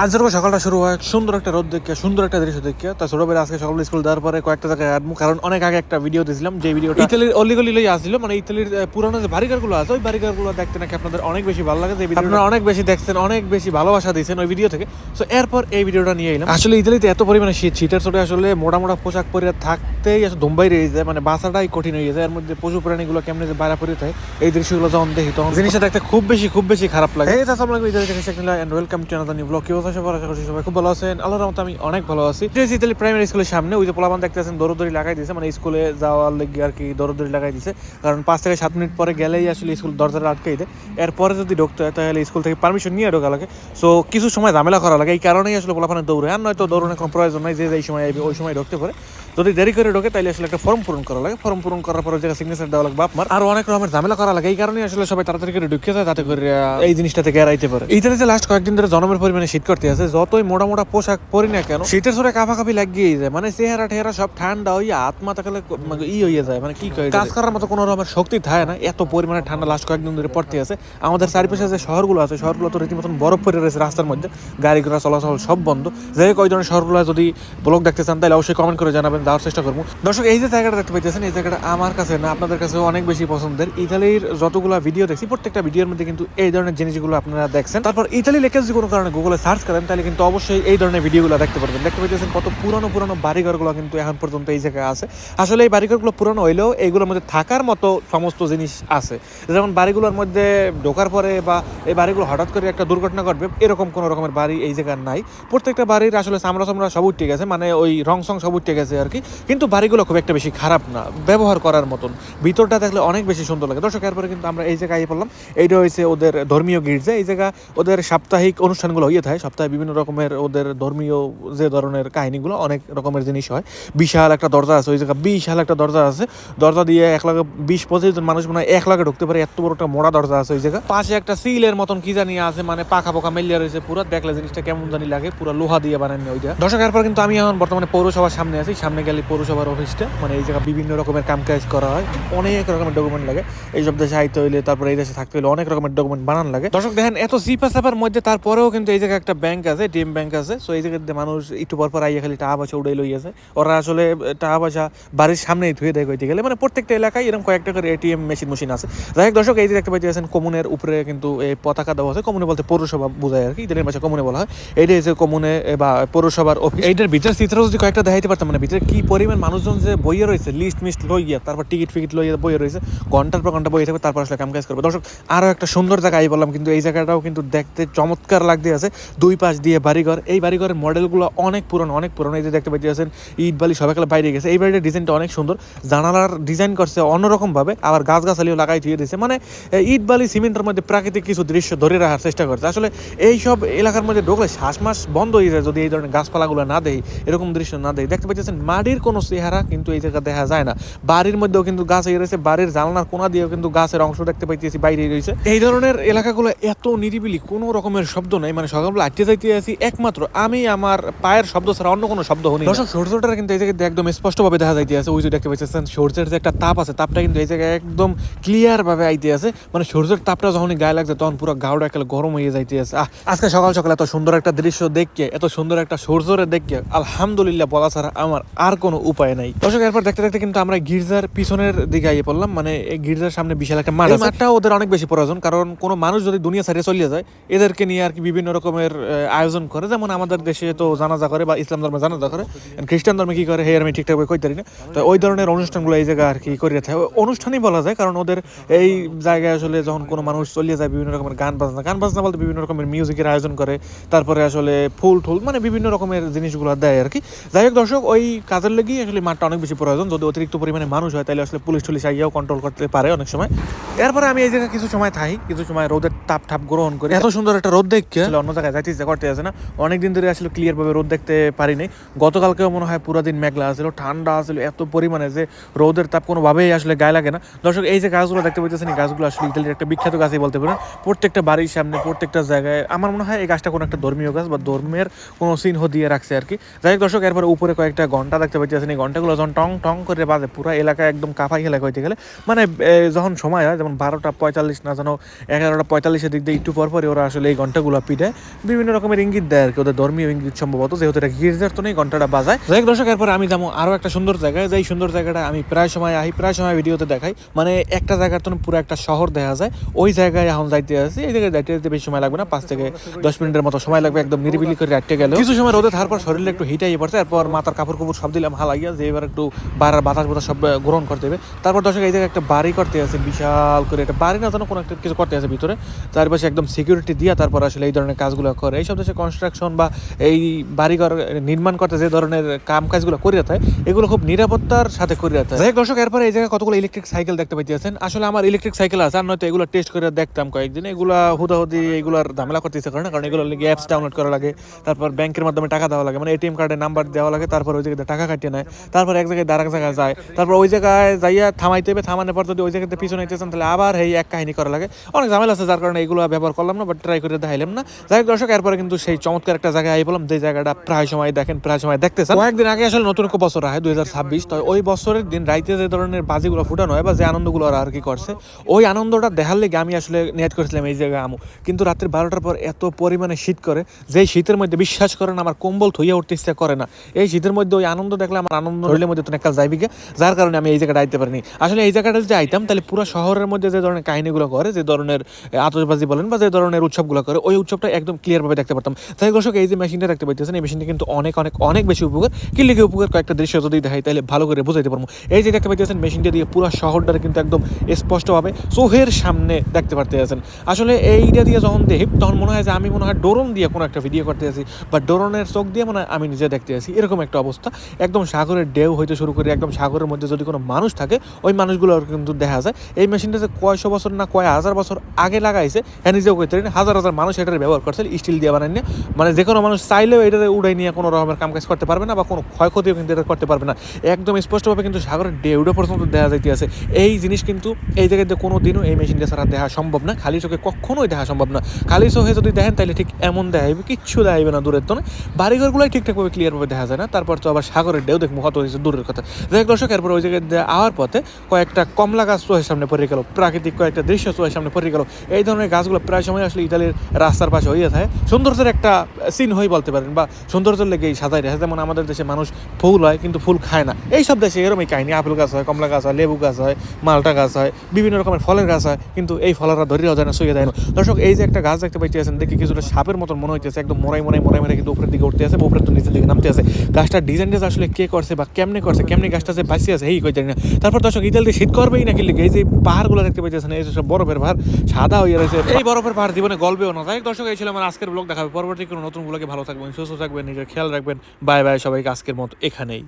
আজ যখন সকালটা শুরু হয় সুন্দর একটা রোদ দেখে সুন্দর একটা দৃশ্য দেখে তা ছোট বেলা আজকে সকাল স্কুল দেওয়ার পরে কয়েকটা জায়গায় আডমু, কারণ অনেক আগে একটা ভিডিও দিয়েছিলাম যে ভিডিওটা ইতালির অলিগলি লই আসছিল, মানে ইতালির পুরানো যে বাড়িঘরগুলো আছে ওই বাড়িঘরগুলো দেখতে নাকি আপনাদের অনেক বেশি ভালো লাগে, যে আপনারা অনেক বেশি দেখছেন, অনেক বেশি ভালোবাসা দিয়েছেন ওই ভিডিও থেকে। সো এরপর এই ভিডিওটা নিয়ে এলাম। আসলে ইতালিতে এত পরিমাণে শীতের ছোটে আসলে মোটা মোটা পোশাক পরে থাকতেই আসলে দুম্বাই রয়ে যায়, মানে বাসাটাই কঠিন হয়ে যায়। এর মধ্যে পশু প্রাণীগুলো কেমনে যে বাইরে পড়ে থাকে এই দৃশ্যগুলো যখন দেখি তখন জিনিসটা দেখতে খুব বেশি খারাপ লাগে। এই আসসালামু আলাইকুম, ইতালি থেকে Sheikh Nila and welcome to another new blog. কি অবস্থা সবার? আশা করছি সবাই খুব ভালো আছেন। আল্লাহর রহমতে আমি অনেক ভালো আছি। ইতালি প্রাইমারি স্কুলের সামনে ওই যে পোলাপান দেখতেছেন দৌড়দৌড়ি লাগাই দিয়েছে, মানে স্কুলে যাওয়ার লেগে আর কি দৌড়দৌড়ি লাগাই দিয়েছে, কারণ 5 থেকে 7 মিনিট পরে গেলেই আসলে স্কুল দরজাটা আটকাই দেয়। এরপরে যদি ঢুকতে হয় তাহলে স্কুল থেকে পারমিশন নিয়ে ঢোকা লাগে। সো কিছু সময় ঝামেলা করা লাগে, এই কারণেই আসলে পোলাপানের দৌড়ে, আর নয়তো দৌড়ানোর কোনো প্রয়োজন নাই। যে এই সময় ওই সময় ঢুকতে পারে। যদি দেরি করে ঢোকে তাহলে আসলে একটা ফর্ম পূরণ করা লাগে, ফর্ম পূরণ করার পরে জায়গায় সিগনেচার দেওয়া লাগবে আপনার, আর অনেক রকমের ঝামেলা করা লাগে। এই কারণে আসলে সবাই তাড়াতাড়ি করে ঢুকে যায় যাতে করে এই জিনিসটা থেকে এড়াইতে পারে। ইতালিতে লাস্ট কয়েকদিন ধরে জনমের পরিমাণে শীত করতে আছে, যতই মোটা মোটা পোশাক পরি না কেন শীতের সরে কাঁপাকাঁপি লাগিয়েই যায়, মানে চেহারা ঠেহারা সব ঠান্ডা হইয়া আত্মা তাকালে হয়ে যায়, মানে কি কয় কাজ করার মতো কোনো রকমের শক্তি থাকে না, এত পরিমাণে ঠান্ডা লাস্ট কয়েকদিন ধরে পড়তে আছে। আমাদের চারিপাশে যে শহরগুলো আছে সেগুলো তো রীতিমতন বরফ পড়ে রয়েছে রাস্তার মধ্যে, গাড়ি ঘোড়া চলাচল সব বন্ধ। যাই হোক, ওই ধরনের শহরগুলো যদি ব্লগ দেখতে চান তাহলে অবশ্যই কমেন্ট করে জানাবেন, যাওয়ার চেষ্টা করবো। দর্শক, এই যে জায়গাটা দেখতে পাইতেছেন এই জায়গাটা আমার কাছে না আপনাদের কাছে অনেক বেশি পছন্দের। ইতালির যতগুলো ভিডিও দেখছি প্রত্যেকটা ভিডিওর মধ্যে কিন্তু এই ধরনের জিনিসগুলো আপনারা দেখছেন। তারপর ইতালি লেখা যদি কোনো কারণে গুগলে সার্চ করেন তাহলে কিন্তু অবশ্যই এই ধরনের ভিডিওগুলো দেখতে পারবেন। দেখতে পাইতেছেন কত পুরানো বাড়িঘরগুলো কিন্তু এখন পর্যন্ত এই জায়গায় আছে। আসলে এই বাড়িঘরগুলো পুরানো হইলেও এইগুলোর মধ্যে থাকার মতো সমস্ত জিনিস আছে, যেমন বাড়িগুলোর মধ্যে ঢোকার পরে বা এই বাড়িগুলো হঠাৎ করে একটা দুর্ঘটনা ঘটবে এরকম কোনো রকমের বাড়ি এই জায়গায় নাই। প্রত্যেকটা বাড়ির আসলে চামড়া সব উঠে গেছে, মানে ওই রং সব উঠে গেছে আর কি, কিন্তু বাড়িগুলো খুব একটা বেশি খারাপ না, ব্যবহার করার মতন। ভিতরটা দেখলে অনেক বেশি সুন্দর লাগে। দর্শক, এরপরে কিন্তু আমরা এই জায়গায় পড়লাম, এইটা হয়েছে ওদের ধর্মীয় গির্জা। এই জায়গা ওদের সাপ্তাহিক অনুষ্ঠানগুলো হয়ে থাকে, সপ্তাহে বিভিন্ন রকমের ওদের ধর্মীয় যে ধরনের কাহিনীগুলো অনেক রকমের জিনিস হয়। বিশাল একটা দরজা আছে ওই জায়গা, বিশাল একটা দরজা আছে, দরজা দিয়ে 1,20-25 জন মানুষ মনে হয় 1 লাখে ঢুকতে পারে, এত বড় একটা মোড়া দরজা আছে ওই জায়গা। পাশে একটা সিলের মতন কি জানি আছে, মানে পাখা পোকা মেলিয়া রয়েছে পুরো, দেখলে জিনিসটা কেমন জানি লাগে, পুরো লোহা দিয়ে বানানো ওইটা। দর্শক, এরপর কিন্তু আমি এখন বর্তমানে পৌরসভার সামনে আছি। সামনে গেলে পৌরসভার অফিসটা, মানে এই জায়গা বিভিন্ন রকমের কাম কাজ করা হয়, অনেক রকমের ডকুমেন্ট লাগে। এইসব দেশে আইতে হইলে তারপরে এই দেশে থাকতে হইলে অনেক রকমের ডকুমেন্ট বানান লাগে। দর্শক দেখেন, এত চিপা চাপার মধ্যে তারপরেও কিন্তু এই জায়গায় একটা ব্যাংক আছে, টিএম ব্যাংক আছে। সো এই জায়গাতে মানুষ একটু পর আইয়া খালি টাকা পয়সা উড়াই লইয়াছে। ওরা আসলে টাকা পয়সা বাড়ির সামনেই ধুয়ে দেয় কইতে গেলে, মানে প্রত্যেকটা এলাকায় এরকম কয়েকটা করে এটিএম মেশিন আছে। যাই হোক দর্শক, এই যে দেখতে পাইতেছেন কমুনের উপরে কিন্তু এই পতাকা দেওয়া আছে। কমুনে বলতে পৌরসভা বোঝায় আর কি, ইতালির ভাষায় কমুনে বলা হয়। এইটাই যে কমুনে বা পৌরসভার অফিস। এইটার ভিতরে চিত্র যদি কয়েকটা দেখাইতে পারতাম, মানে ভিতরে কি পরিমাণ মানুষজন যে বইয়ে রয়েছে, লিস্ট লইয়া তারপর টিকিট লইয়া বইয়ে রয়েছে, ঘন্টার পর ঘন্টা বইয়ে থাকবে, তারপর আসলে কাম কাজ করবে। দর্শক, আরও একটা সুন্দর জায়গায় বললাম, কিন্তু এই জায়গাটাও কিন্তু দেখতে চমৎকার লাগতে আছে। দুই পাশ দিয়ে বাড়িঘর, এই বাড়িঘরের মডেলগুলো অনেক পুরনো। এই যে দেখতে পাইতেছেন ইট বালি সবাইকালে বাইরে গেছে। এই বাড়িটার ডিজাইনটা অনেক সুন্দর, জানালার ডিজাইন করছে অন্যরকম ভাবে, আবার গাছগাছালিও লাগাই দিয়ে দিয়েছে, মানে ইট বালি সিমেন্টের মধ্যে প্রাকৃতিক কিছু দৃশ্য ধরে রাখার চেষ্টা করছে। আসলে এই সব এলাকার মধ্যে ঢুকলে শ্বাস বন্ধ হয়ে যায় যদি এই ধরনের গাছপালাগুলো না দেয়, এরকম দৃশ্য না দেয়। দেখতে পাইতেছেন মাটির কোনো চেহারা কিন্তু এই জায়গা দেখা যায় না। বাড়ির মধ্যেও কিন্তু গাছ হয়ে রয়েছে, বাড়ির জানলার কোনা দিয়েও কিন্তু গাছের অংশ দেখতে পাইতেছি বাইরে রয়েছে। এই ধরনের এলাকাগুলো এত নিরিবিলি, কোনো রকমের শব্দ নাই, মানে সকালবেলা আটকে যাইতে আছি একমাত্র আমি আমার পায়ের শব্দ ছাড়া অন্য কোনো শব্দ শুনি। দর্শক, সূর্যটা কিন্তু এই জায়গায় একদম স্পষ্টভাবে দেখা যাইতে আছে। ওই যে দেখতে পাইতেছেন সূর্যের যে একটা তাপ আছে, তাপটা কিন্তু এই জায়গায় একদম ক্লিয়ার ভাবে আইতে আছে, মানে সূর্যের তাপটা যখনই গায়ে লাগছে তখন পুরো গাওটা একেবারে গরম হয়ে যাইতে আছে। আজকে সকাল এত সুন্দর একটা দৃশ্য দেখে, এত সুন্দর একটা সূর্যরে দেখে আলহামদুলিল্লাহ বলা ছাড়া আমার আর কোনো উপায় নাই। দর্শক, এরপর দেখতে দেখতে কিন্তু আমরা গির্জার পিছনের দিকে আইয়ে পড়লাম, মানে এই গির্জার সামনে বিশাল একটা মাঠ। মাঠটা ওদের অনেক বেশি প্রয়োজন, কারণ কোনো মানুষ যদি দুনিয়া ছাড়িয়ে চলে যায় এদেরকে নিয়ে আর কি বিভিন্ন রকমের আয়োজন করে। যেমন আমাদের দেশে তো জানাজা করে, বা ইসলাম ধর্মে জানাজা করে, খ্রিস্টান ধর্মে কি করে হে আমি ঠিকঠাক কইতে পারি না। তো ওই ধরনের অনুষ্ঠানগুলো এই জায়গায় আর কি করে থাকে, অনুষ্ঠানই বলা যায়, কারণ ওদের এই জায়গায় আসলে যখন কোনো মানুষ চলিয়ে যায় বিভিন্ন রকমের গান বাজনা বলতে বিভিন্ন রকমের মিউজিকের আয়োজন করে, তারপরে আসলে ফুল মানে বিভিন্ন রকমের জিনিসগুলো দেয় আর কি। যাই হোক দর্শক, ওই কাজের লেগেই আসলে মাঠটা অনেক বেশি প্রয়োজন। যদি অতিরিক্ত পরিমাণে মানুষ হয় তাহলে আসলে পুলিশ আইয়াও কন্ট্রোল করতে পারে অনেক সময়। এরপরে আমি এই জায়গায় কিছু সময় থাকি, কিছু সময় রোদের তাপ গ্রহণ করি। এত সুন্দর একটা রোদ দেখে অন্য জায়গায় যাইতে ইচ্ছা করতে আছে না, অনেকদিন ধরে আসলে ক্লিয়ার ভাবে রোদ দেখতে পারিনি। গতকালকেও মনে হয় পুরো দিন মেঘলা আছিল, ঠান্ডা আছিল এত পরিমাণে যে রোদের তাপ কোনোভাবেই আসলে গায়ে লাগে না। দর্শক, এই যে গাছগুলো দেখতে পাইতেছেন, এই গাছগুলো আসলে ইতালির একটা বিখ্যাত গাছই বলতে পারেন। প্রত্যেকটা বাড়ির সামনে, প্রত্যেকটা জায়গায় আমার মনে হয় এই গাছটা কোনো একটা ধর্মীয় গাছ বা ধর্মের কোনো চিহ্ন দিয়ে রাখছে আর কি। যাই হোক দর্শক, এরপরে উপরে কয়েকটা ঘন্টা দেখতে পাচ্ছেন, এই ঘন্টাগুলো যখন টং টং করে বাজে পুরো এলাকা একদম কাঁপাই এলাকা হইতে গেলে মানে যখন সময় হয় যেমন 12:45 না যেন 11:45 দিক দিয়ে একটু পরপরই ওরা আসলে এই ঘন্টাগুলো পিটায়, বিভিন্ন রকমের ইঙ্গিত দেয় আর কি, ওদের ধর্মীয় ইঙ্গিত সম্ভবত, যেহেতু এটা গির্জার তো নেই ঘন্টাটা বাজায়। যাই হোক দর্শক, এরপরে আমি যাবো আরও একটা সুন্দর জায়গায়, যে সুন্দর জায়গাটা আমি প্রায় সময় ভিডিওতে দেখাই, মানে একটা জায়গার তো পুরো একটা শহর দেখা যায়, ওই জায়গায় এখন যাইতে আসি। এই জায়গায় যাইতে যেতে বেশি সময় লাগবে না, 5 থেকে 10 মিনিটের মতো সময় লাগবে, একদম নিরিবিলি করে রাখতে গেলে। কিছু সময় রোদে থাকার পর শরীরে একটু হিটাইয়ে পড়ছে, এরপর মাথার কাপড় সব দিলাম হালাইয়া, যে এবার একটু বাতাস সব গ্রহণ করতে হবে। তারপর দর্শক এই জায়গায় একটা বাড়ি করতে আছে, বিশাল করে, একটা বাড়ি না যেন কোনো একটা কিছু করতে আছে ভিতরে, চারপাশে একদম সিকিউরিটি দিয়া তারপর আসলে এই ধরনের কাজগুলো করে। এইসব দেশে কনস্ট্রাকশন বা এই বাড়িঘর নির্মাণ করতে যে ধরনের কাজগুলো করে থাকে, এগুলো খুব নিরাপত্তার সাথে করে থাকে। যাই হোক দর্শক, এরপরে এই জায়গায় কতগুলো ইলেকট্রিক সাইকেল দেখতে পাইতেছেন। আসলে আমার ইলেকট্রিক সাইকেল আছে, আর নয়তো এগুলো টেস্ট করে দেখতাম কয়েকদিন। এগুলা হুদাহুদি এগুলার ঝামেলা করতে ইচ্ছে করে না, কারণ এগুলো লিগে অ্যাপস ডাউনলোড করা লাগে, তারপর ব্যাংকের মাধ্যমে টাকা দেওয়া লাগে, মানে এটিএম কার্ডের নাম্বার দেওয়া লাগে, তারপর ওই জায়গায় টাকা কাটিয়ে নেয়, তারপর এক জায়গায় আরেক জায়গায় যায়, তারপর ওই জায়গায় যাইয়া থামাইতে হবে, থামানোর পর যদি ওই জায়গাতে পিছনে নিতেছেন তাহলে আবার এই এক কাহিনী করা লাগে, অনেক ঝামেলা আছে, যার কারণে এগুলো ব্যবহার করলাম না বা ট্রাই করে দেখাইলাম না। যাই হোক দর্শক, এরপরে কিন্তু সেই চমৎকার একটা জায়গায় আই বললাম, যে জায়গাটা প্রায় সময় দেখেন, প্রায় সময় দেখতেছেন। কয়েকদিন আগে আসলে নতুন একটা বছর হয় 2026, তো ওই বছরের দিন রাইতে যে ধরনের বাজিগুলো ফুটানো হয় বা যে আনন্দগুলো আর কি করছে, ওই আনন্দটা দেখার লেগে আমি আসলে নেট করেছিলাম এই জায়গায় আমু। কিন্তু রাত্রি 12টার পর এত পরিমাণে শীত করে, যে শীতের মধ্যে বিশ্বাস করেন আমার কম্বল থইয়া উঠতে ইচ্ছা করে না। এই শীতের মধ্যে ওই আনন্দ দেখলে আমার আনন্দ হইলে মধ্যে তো একটা যাইবি গে, যার কারণে আমি এই জায়গাটা আইতে পারিনি। আসলে এই জায়গাটা যদি আইতাম তাহলে পুরো শহরের মধ্যে যে ধরনের কাহিনীগুলো করে, যে ধরনের আতশবাজি বলেন বা যে ধরনের উৎসবগুলো করে, ওই উৎসবটা একদম ক্লিয়ারভাবে দেখতে পারতাম। তাই দর্শক, এই যে মেশিনটা দেখতে পাইতেছেন, এই মেশিনটা কিন্তু অনেক অনেক অনেক বেশি উপকার। কি লিখে উপকার কয়েকটা দৃশ্য যদি দেখাই তাহলে ভালো করে বুঝাইতে পারবো। এই যে দেখতে পাইতেছেন, মেশিনটা দিয়ে পুরো শহরটারে কিন্তু একদম স্পষ্টভাবে চোখের সামনে দেখতে পারতেছেন। আসলে এইটা দিয়ে যখন দেখি তখন মনে হয় যে আমি মনে হয় ড্রোন দিয়ে কোনো একটা ভিডিও করতে আছি, বা ড্রোনের চোখ দিয়ে মনে হয় আমি নিজে দেখতে আছি, এরকম একটা অবস্থা। একদম সাগরের ঢেউ হইতে শুরু করে একদম সাগরের মধ্যে যদি কোনো মানুষ থাকে, ওই মানুষগুলো কিন্তু দেখা যায়। এই মেশিনটা যে কয়শো বছর না কয় হাজার বছর আগে লাগাইছে, হ্যাঁ নিজেও কইতে পারেন, হাজার হাজার মানুষ এটার ব্যবহার করছে, স্টিল দিয়ে বানাই নিয়ে, মানে যে কোনো মানুষ চাইলেও এটা উড়াই নিয়ে কোনো রকমের কাম কাজ করতে পারবে না, বা কোনো ক্ষয়ক্ষতিও কিন্তু এটা করতে পারবে না। একদম স্পষ্টভাবে কিন্তু সাগরের ঢেউটা পর্যন্ত দেখা যাইতে আছে। এই জিনিস কিন্তু এই জায়গায় কোনো দিনও এই মেশিনটা ছাড়া দেখা সম্ভব না, খালি চোখে কখনোই দেখা সম্ভব না। খালি চোখে যদি দেখেন তাহলে ঠিক এমন দেখাইবে, কিচ্ছু দেখাইবে না দূরের তো না, বাড়িঘরগুলোই ঠিকঠাকভাবে ক্লিয়ারভাবে দেখা যায় না, তারপর তো আবার সাগরের ঢেউ দেখবো কত হয়েছে দূরের কথা। দেখ দর্শক, এরপর ওই জায়গায় আওয়ার পথে কয়েকটা কমলা গাছ চোখের সামনে পড়ে গেল, প্রাকৃতিক কয়েকটা দৃশ্য চোখের সামনে পড়ে গেল। এই ধরনের গাছগুলো প্রায় সময় আসলে ইতালির রাস্তার পাশে হইয়া থাকে, সৌন্দর্যের একটা সিন হয়ে বলতে পারেন, বা সৌন্দর্যের লেগেই সাজাই রেখে। যেমন আমাদের দেশে মানুষ ফুল হয় কিন্তু ফুল খায় না, এই সব দেশে এরকমই কাহিনী, আপেল গাছ হয়, কমলা গাছ হয়, লেবু গাছ হয়, মালটা গাছ হয়, বিভিন্ন রকমের ফলের গাছ হয়, কিন্তু এই ফলেরা ধরিয়াও যায় না, শুয়ে দেয় না। দর্শক, এই যে একটা গাছ দেখতে পাইতেছেন, দেখি কিছুটা সাপের মতন মনে হইতেছে, একদম মোড়াই কিন্তু উপরের দিকে উঠতে আছে, উপরের তো নিচের দিকে নামতে আছে। গাছটার ডিজাইনটা আসলে কে করছে বা কেমনে করছে, কেমনি গাছটা যে বাঁচিয়ে আছে এই কই জানি না। তারপর দর্শক, ইতালিতে শীত করবেই নাকি লিখে, এই যে পাহাড়গুলো দেখতে পাইতেছেন, এই যে সব বরফের পাহাড় সাদা হয়ে রয়েছে, এই বরফের পাহাড় জীবনে গল্পেও না। তাই দর্শক, এই ছিল আমার আজকের ব্লগ। দেখাবে পরবর্তী কোনো নতুন ব্লগে। ভালো থাকবেন, সুস্থ থাকবেন, নিজের খেয়াল রাখবেন। বাই বাই সবাইকে, আজকের মতো এখানেই।